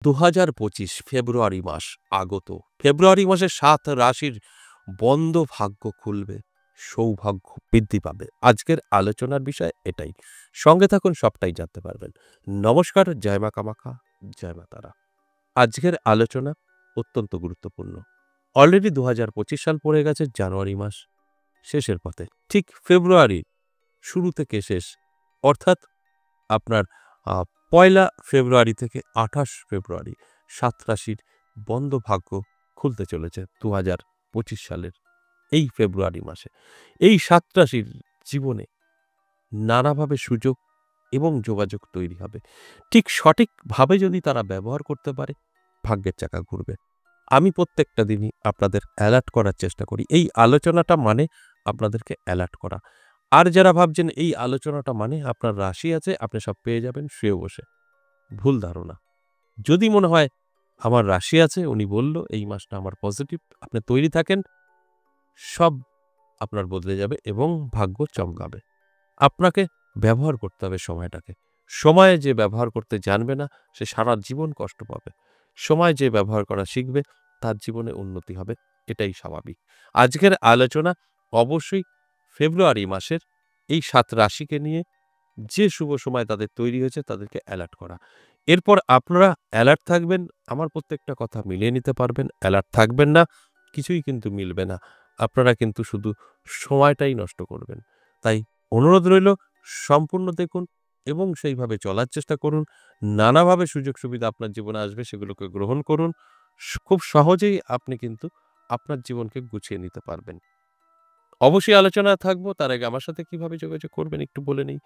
২০২৫ ফেব্রুয়ারি মাস আগত। ফেব্রুয়ারি মাসে ৭ রাশির বন্ধ ভাগ্য খুলবে, সৌভাগ্য বৃদ্ধি পাবে। আজকের আলোচনার বিষয় এটাই। সঙ্গে থাকুন, সবটাই জানতে পারবেন। নমস্কার, জয় মা কামাখ্যা, জয় মা তারা। আজকের আলোচনা অত্যন্ত গুরুত্বপূর্ণ। অলরেডি ২০২৫ সাল পড়ে গেছে, জানুয়ারি মাস শেষের পথে। ঠিক ফেব্রুয়ারি শুরু থেকে শেষ, অর্থাৎ আপনার ১লা ফেব্রুয়ারি থেকে ২৮ ফেব্রুয়ারি ৭ রাশির বন্ধ ভাগ্য খুলতে চলেছে ২০২৫ সালের এই ফেব্রুয়ারি মাসে। এই ৭ রাশির জীবনে নানাভাবে সুযোগ এবং যোগাযোগ তৈরি হবে। ঠিক সঠিকভাবে যদি তারা ব্যবহার করতে পারে, ভাগ্যের চাকা ঘুরবে। আমি প্রত্যেকটা দিনই আপনাদের অ্যালার্ট করার চেষ্টা করি। এই আলোচনাটা মানে আপনাদেরকে অ্যালার্ট করা। আর যারা ভাবছেন এই আলোচনাটা মানে আপনার রাশি আছে, আপনি সব পেয়ে যাবেন শুয়ে বসে, ভুল ধারণা। যদি মনে হয় আমার রাশি আছে, উনি বলল এই মাসটা আমার পজিটিভ, আপনি তৈরি থাকেন, সব আপনার বদলে যাবে এবং ভাগ্য চমকাবে। আপনাকে ব্যবহার করতে হবে সময়টাকে। সময়ে যে ব্যবহার করতে জানবে না, সে সারা জীবন কষ্ট পাবে। সময় যে ব্যবহার করা শিখবে, তার জীবনে উন্নতি হবে, এটাই স্বাভাবিক। আজকের আলোচনা অবশ্যই ফেব্রুয়ারি মাসের এই ৭ রাশিকে নিয়ে, যে শুভ সময় তাদের তৈরি হয়েছে তাদেরকে অ্যালার্ট করা। এরপর আপনারা অ্যালার্ট থাকবেন, আমার প্রত্যেকটা কথা মিলিয়ে নিতে পারবেন। অ্যালার্ট থাকবেন না, কিছুই কিন্তু মিলবে না। আপনারা কিন্তু শুধু সময়টাই নষ্ট করবেন। তাই অনুরোধ রইল, সম্পূর্ণ দেখুন এবং সেইভাবে চলার চেষ্টা করুন। নানাভাবে সুযোগ সুবিধা আপনার জীবনে আসবে, সেগুলোকে গ্রহণ করুন। খুব সহজেই আপনি কিন্তু আপনার জীবনকে গুছিয়ে নিতে পারবেন। অবশ্যই আলোচনায় থাকবো। তার আগে আমার সাথে কিভাবে যোগাযোগ করবেন একটু বলে নেই।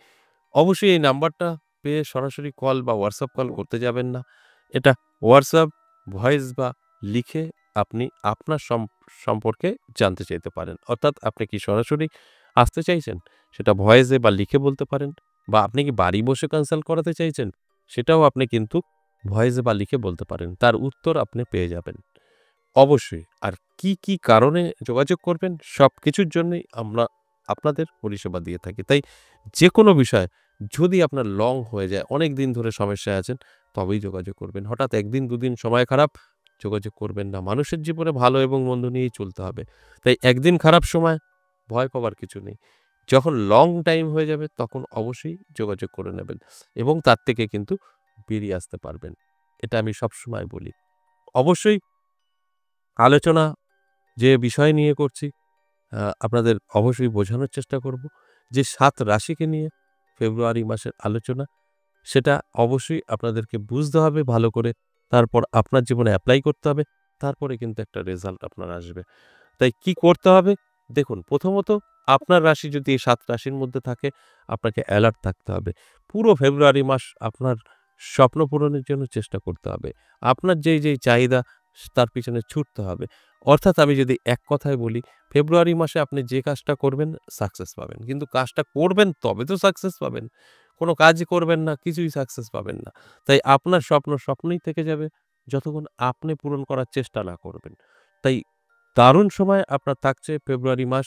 অবশ্যই এই নাম্বারটা পেয়ে সরাসরি কল বা হোয়াটসঅ্যাপ কল করতে যাবেন না। এটা হোয়াটসঅ্যাপ, ভয়েস বা লিখে আপনি আপনার সম্পর্কে জানতে চাইতে পারেন। অর্থাৎ আপনি কি সরাসরি আসতে চাইছেন? সেটা ভয়েসে বা লিখে বলতে পারেন, বা আপনি কি বাড়ি বসে কনসাল্ট করাতে চাইছেন? সেটাও আপনি কিন্তু ভয়েসে বা লিখে বলতে পারেন। তার উত্তর আপনি পেয়ে যাবেন। অবশ্যই। আর কি কারণে যোগাযোগ করবেন, সবকিছুর জন্যই আমরা আপনাদের পরিষেবা দিয়ে থাকি। তাই যেকোনো বিষয় যদি আপনার লং হয়ে যায়, অনেক দিন ধরে সমস্যায় আছেন, তবেই যোগাযোগ করবেন। হঠাৎ ১ দিন ২ দিন সময় খারাপ, যোগাযোগ করবেন না। মানুষের জীবনে ভালো এবং মন্দ নিয়েই চলতে হবে। তাই একদিন খারাপ সময়, ভয় পাওয়ার কিছু নেই। যখন লং টাইম হয়ে যাবে, তখন অবশ্যই যোগাযোগ করে নেবেন এবং তার থেকে কিন্তু বেরিয়ে আসতে পারবেন। এটা আমি সবসময় বলি। অবশ্যই আলোচনা যে বিষয় নিয়ে করছি, আপনাদের অবশ্যই বোঝানোর চেষ্টা করব যে ৭ রাশিকে নিয়ে ফেব্রুয়ারি মাসের আলোচনা, সেটা অবশ্যই আপনাদেরকে বুঝতে হবে ভালো করে। তারপর আপনার জীবনে এপ্লাই করতে হবে। তারপরে কিন্তু একটা রেজাল্ট আপনার আসবে। তাই কি করতে হবে? দেখুন, প্রথমত আপনার রাশি যদি এই ৭ রাশির মধ্যে থাকে, আপনাকে অ্যালার্ট থাকতে হবে। পুরো ফেব্রুয়ারি মাস আপনার স্বপ্ন পূরণের জন্য চেষ্টা করতে হবে। আপনার যেই চাহিদা, তার পিছনে ছুটতে হবে। অর্থাৎ আমি যদি এক কথায় বলি, ফেব্রুয়ারি মাসে আপনি যে কাজটা করবেন সাকসেস পাবেন। কিন্তু কাজটা করবেন তবে তো সাকসেস পাবেন। কোনো কাজই করবেন না, কিছুই সাকসেস পাবেন না। তাই আপনার স্বপ্ন স্বপ্নই থেকে যাবে, যতক্ষণ আপনি পূরণ করার চেষ্টা না করবেন। তাই দারুণ সময় আপনার থাকছে ফেব্রুয়ারি মাস।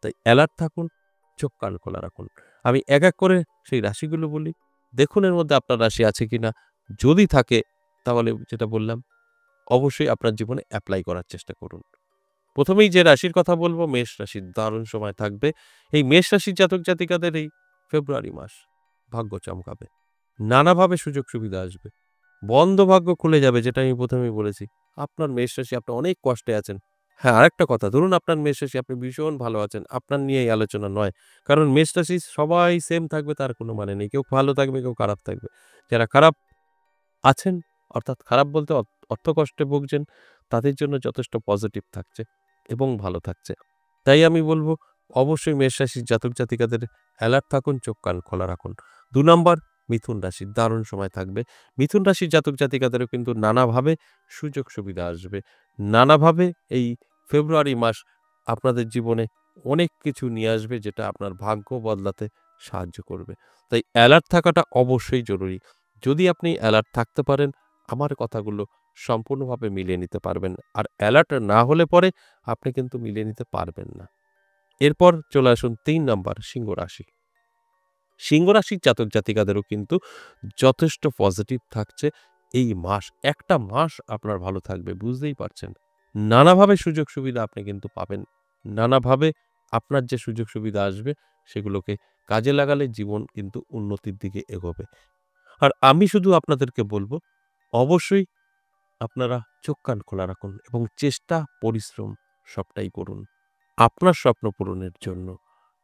তাই অ্যালার্ট থাকুন, চোখ কান খোলা রাখুন। আমি এক করে সেই রাশিগুলো বলি। দেখুন এর মধ্যে আপনার রাশি আছে কিনা। যদি থাকে, তাহলে যেটা বললাম, অবশ্যই আপনার জীবনে এপ্লাই করার চেষ্টা করুন। প্রথমেই যে রাশির কথা বলব, মেষ রাশির দারুণ সময় থাকবে। এই মেষ রাশির জাতক জাতিকাদের এই ফেব্রুয়ারি মাস ভাগ্য চমকাবে। নানাভাবে সুযোগ সুবিধা আসবে। বন্ধ ভাগ্য খুলে যাবে, যেটা আমি প্রথমেই বলেছি। আপনার মেষ রাশি, আপনি অনেক কষ্টে আছেন। হ্যাঁ, আরেকটা কথা, ধরুন আপনার মেষ রাশি, আপনি ভীষণ ভালো আছেন। আপনার নিয়ে এই আলোচনা নয়। কারণ মেষ রাশি সবাই সেম থাকবে তার কোনো মানে নেই। কেউ ভালো থাকবে, কেউ খারাপ থাকবে। যারা খারাপ আছেন, অর্থাৎ খারাপ বলতে অর্থকষ্টে ভুগছেন, তাদের জন্য যথেষ্ট পজিটিভ থাকছে এবং ভালো থাকছে। তাই আমি বলব, অবশ্যই মেষ রাশির জাতক জাতিকাদের অ্যালার্ট থাকুন, চোখ কান খোলা রাখুন। ২ নাম্বার, মিথুন রাশির দারুণ সময় থাকবে। মিথুন রাশির জাতক জাতিকাদেরও কিন্তু নানাভাবে সুযোগ সুবিধা আসবে। নানাভাবে এই ফেব্রুয়ারি মাস আপনাদের জীবনে অনেক কিছু নিয়ে আসবে, যেটা আপনার ভাগ্য বদলাতে সাহায্য করবে। তাই অ্যালার্ট থাকাটা অবশ্যই জরুরি। যদি আপনি অ্যালার্ট থাকতে পারেন, আমার কথাগুলো সম্পূর্ণভাবে মিলিয়ে নিতে পারবেন। আর অ্যালার্ট না হলে পরে আপনি কিন্তু মিলিয়ে নিতে পারবেন না। এরপর চলে আসুন ৩ নাম্বার, সিংহ রাশি। সিংহ রাশির জাতক জাতিকাদেরও কিন্তু যথেষ্ট পজিটিভ থাকছে এই মাস, একটা মাস আপনার ভালো থাকবে, বুঝতেই পারছেন। নানাভাবে সুযোগ সুবিধা আপনি কিন্তু পাবেন। নানাভাবে আপনার যে সুযোগ সুবিধা আসবে সেগুলোকে কাজে লাগালে জীবন কিন্তু উন্নতির দিকে এগোবে। আর আমি শুধু আপনাদেরকে বলব, অবশ্যই আপনারা চোখ কান খোলা রাখুন এবং চেষ্টা, পরিশ্রম সবটাই করুন আপনার স্বপ্ন পূরণের জন্য।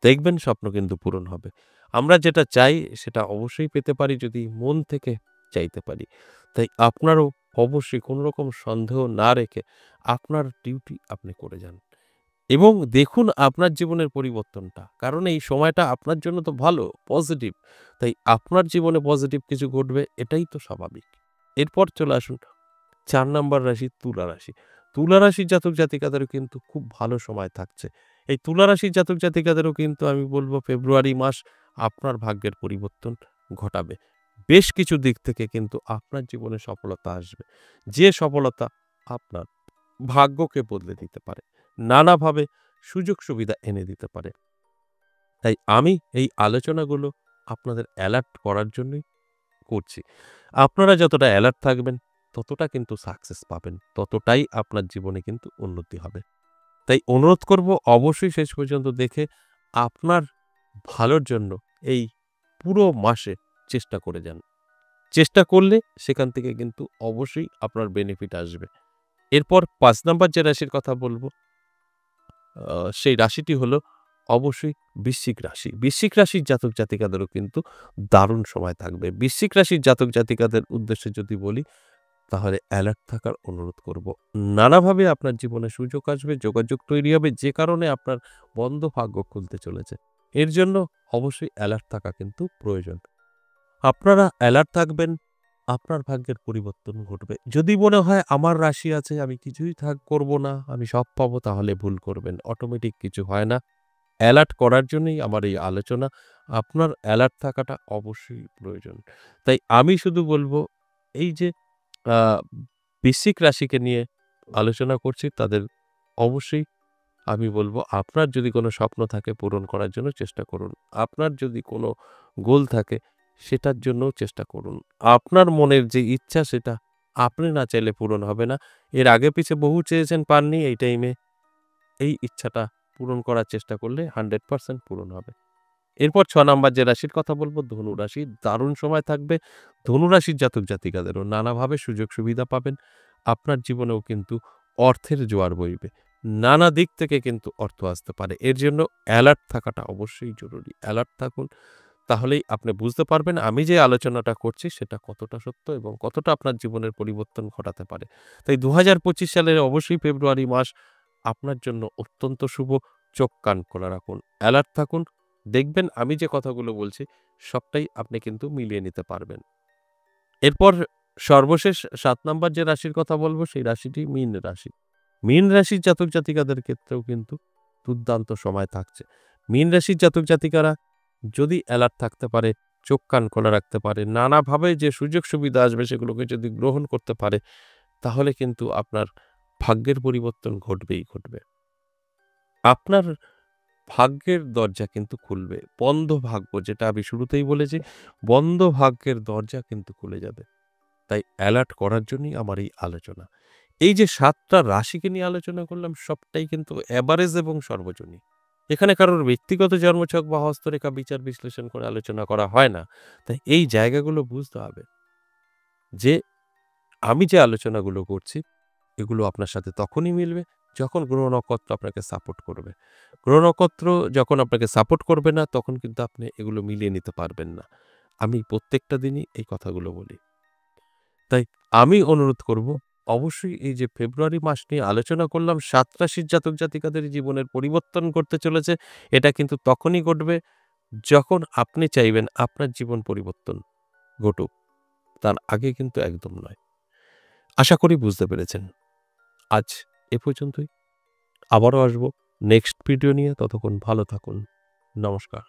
দেখবেন স্বপ্ন কিন্তু পূরণ হবে। আমরা যেটা চাই সেটা অবশ্যই পেতে পারি যদি মন থেকে চাইতে পারি। তাই আপনারও অবশ্যই কোনো রকম সন্দেহ না রেখে আপনার ডিউটি আপনি করে যান এবং দেখুন আপনার জীবনের পরিবর্তনটা। কারণ এই সময়টা আপনার জন্য তো ভালো, পজিটিভ। তাই আপনার জীবনে পজিটিভ কিছু ঘটবে এটাই তো স্বাভাবিক। এরপর চলে আসুন ৪ নাম্বার রাশি তুলা রাশি। তুলা রাশির জাতক জাতিকাদেরও কিন্তু খুব ভালো সময় থাকছে। এই তুলা রাশির জাতক জাতিকাদেরও কিন্তু আমি বলব ফেব্রুয়ারি মাস আপনার ভাগ্যের পরিবর্তন ঘটাবে। বেশ কিছু দিক থেকে কিন্তু আপনার জীবনে সফলতা আসবে। যে সফলতা আপনার ভাগ্যকে বদলে দিতে পারে। নানাভাবে সুযোগ সুবিধা এনে দিতে পারে। তাই আমি এই আলোচনাগুলো আপনাদের অ্যালার্ট করার জন্যই করছি। আপনারা যতটা অ্যালার্ট থাকবেন, ততটা কিন্তু সাকসেস পাবেন। ততটাই আপনার জীবনে কিন্তু উন্নতি হবে। তাই অনুরোধ করব অবশ্যই শেষ পর্যন্ত দেখে আপনার ভালোর জন্য এই পুরো মাসে চেষ্টা করে যান। চেষ্টা করলে সেখান থেকে কিন্তু অবশ্যই আপনার বেনিফিট আসবে। এরপর ৫ নাম্বার যে রাশির কথা বলব, সেই রাশিটি হলো অবশ্যই বৃশ্চিক রাশি। বৃশ্চিক রাশির জাতক জাতিকাদেরও কিন্তু দারুণ সময় থাকবে। বৃশ্চিক রাশির জাতক জাতিকাদের উদ্দেশ্যে যদি বলি তাহলে অ্যালার্ট থাকার অনুরোধ করব। নানাভাবে আপনার জীবনে সুযোগ আসবে, যোগাযোগ তৈরি হবে যে কারণে আপনার বন্ধ ভাগ্য খুলতে চলেছে। এর জন্য অবশ্যই অ্যালার্ট থাকা কিন্তু প্রয়োজন। আপনারা অ্যালার্ট থাকবেন, আপনার ভাগ্যের পরিবর্তন ঘটবে। যদি মনে হয় আমার রাশি আছে আমি কিছুই করব না, আমি সব পাবো তাহলে ভুল করবেন। অটোমেটিক কিছু হয় না। অ্যালার্ট করার জন্যই আমার এই আলোচনা। আপনার অ্যালার্ট থাকাটা অবশ্যই প্রয়োজন। তাই আমি শুধু বলব এই যে আ বৃশ্চিক রাশিকে নিয়ে আলোচনা করছি তাদের অবশ্যই আমি বলব আপনার যদি কোনো স্বপ্ন থাকে পূরণ করার জন্য চেষ্টা করুন। আপনার যদি কোনো গোল থাকে সেটার জন্যও চেষ্টা করুন। আপনার মনের যে ইচ্ছা সেটা আপনি না চাইলে পূরণ হবে না। এর আগে পিছে বহু চেয়েছেন পাননি, এই টাইমে এই ইচ্ছাটা পূরণ করার চেষ্টা করলে 100% পূরণ হবে। এরপর ৬ নাম্বার যে রাশির কথা বলব ধনু রাশি। দারুণ সময় থাকবে। ধনু রাশির জাতক জাতিকাদেরও নানাভাবে সুযোগ সুবিধা পাবেন। আপনার জীবনেও কিন্তু অর্থের জোয়ার বইবে। নানা দিক থেকে কিন্তু অর্থ আসতে পারে। এর জন্য অ্যালার্ট থাকাটা অবশ্যই জরুরি। অ্যালার্ট থাকুন। তাহলেই আপনি বুঝতে পারবেন আমি যে আলোচনাটা করছি সেটা কতটা সত্য এবং কতটা আপনার জীবনের পরিবর্তন ঘটাতে পারে। তাই ২০২৫ সালের অবশ্যই ফেব্রুয়ারি মাস আপনার জন্য অত্যন্ত শুভ। চোখ কান খোলা রাখুন। অ্যালার্ট থাকুন। দেখবেন আমি যে কথাগুলো বলছি সবটাই আপনি কিন্তু মিলিয়ে নিতে পারবেন। এরপর সর্বশেষ ৭ নাম্বার যে রাশির কথা বলব সেই রাশিটি মীন রাশি। মীন রাশির জাতক জাতিকাদের ক্ষেত্রেও কিন্তু দুর্দান্ত সময় থাকছে। মীন রাশির জাতক জাতিকারা যদি অ্যালার্ট থাকতে পারে, চোখ কান খোলা রাখতে পারে, নানাভাবে যে সুযোগ সুবিধা আসবে সেগুলোকে যদি গ্রহণ করতে পারে তাহলে কিন্তু আপনার ভাগ্যের পরিবর্তন ঘটবেই ঘটবে। আপনার ভাগ্যের দরজা কিন্তু খুলবে। বন্ধ ভাগ্য যেটা আমি শুরুতেই বলেছি, বন্ধ ভাগ্যের দরজা কিন্তু খুলে যাবে। তাই অ্যালার্ট করার জন্যই আমার এই আলোচনা। এই যে ৭ টা রাশিকে নিয়ে আলোচনা করলাম সবটাই কিন্তু এভারেজ এবং সর্বজনীন। এখানে কারোর ব্যক্তিগত জন্মছক বা হস্তরেখা বিচার বিশ্লেষণ করে আলোচনা করা হয় না। তাই এই জায়গাগুলো বুঝতে হবে যে আমি যে আলোচনাগুলো করছি এগুলো আপনার সাথে তখনই মিলবে যখন গ্রহ নক্ষত্র আপনাকে সাপোর্ট করবে। গ্রহ নক্ষত্র যখন আপনাকে সাপোর্ট করবে না তখন কিন্তু আপনি এগুলো মিলিয়ে নিতে পারবেন না। আমি প্রত্যেকটা দিনই এই কথাগুলো বলি। তাই আমি অনুরোধ করব অবশ্যই এই যে ফেব্রুয়ারি মাস নিয়ে আলোচনা করলাম ৭ রাশির জাতক জাতিকাদের জীবনের পরিবর্তন করতে চলেছে। এটা কিন্তু তখনই ঘটবে যখন আপনি চাইবেন আপনার জীবন পরিবর্তন ঘটুক। তার আগে কিন্তু একদম নয়। আশা করি বুঝতে পেরেছেন। আজ এ পর্যন্তই। আবারও আসবো নেক্সট ভিডিও নিয়ে। ততক্ষণ ভালো থাকুন। নমস্কার।